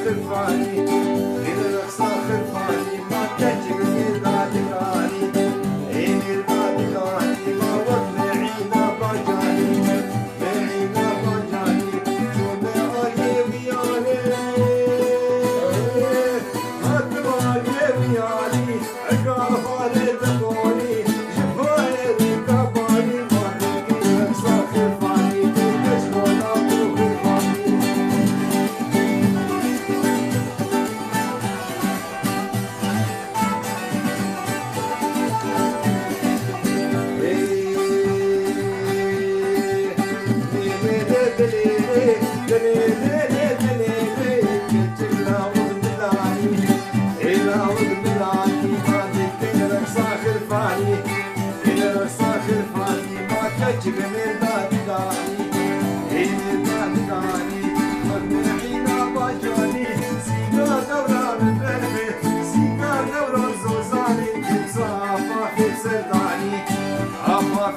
خرفاني غير الأقصى خرفاني ما تجري البادقاني عين البادقاني ما وقت معينا بجاني معينا بجاني شوف آيه ويالي هاتوا آيه ويالي عقال خالد بوني شفايا ركباني ما تلقي الأقصى خرفاني تشغل أبو خرفاني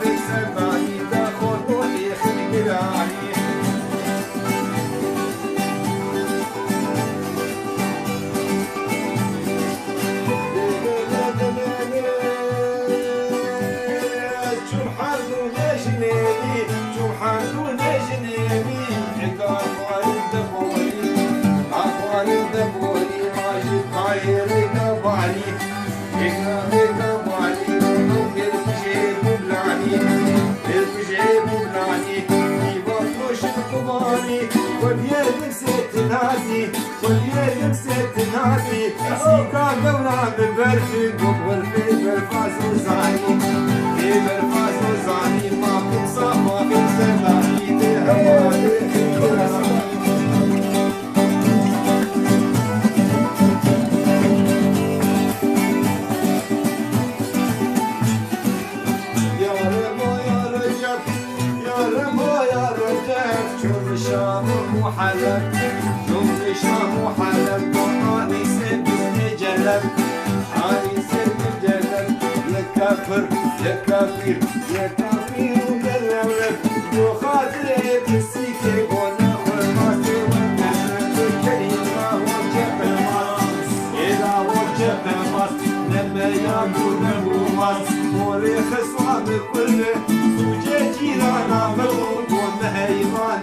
في السباني تاخذ روحي خلقاني شوف حالنا جنيني شوف حالنا جنيني عقاب والد دبولي عقاب دبولي ماجد طاير قبالي عقاب قبالي ممكن تجيب بلاني الفجعي بلاني يبطلوش القماني واليد نسيت نادي واليد نسيت نادي سيكا قولا بالبرفق وبالفق بالفاس وزاني بالفاس وزاني ما بتصا ما بتصلاني تهواني شوف الشام وحلب شوف الشام وحلب واني سبني جلب اني سبني جلب يا كافر يا كافر يا كافر وقلب وخاطري بالسيكه وانا خرماتي وانا الكلمه وجب الماس اذا وجب الماس لما ياكل الماس وريخ صعب كله وجيتي لنا مغلوب ومهيمان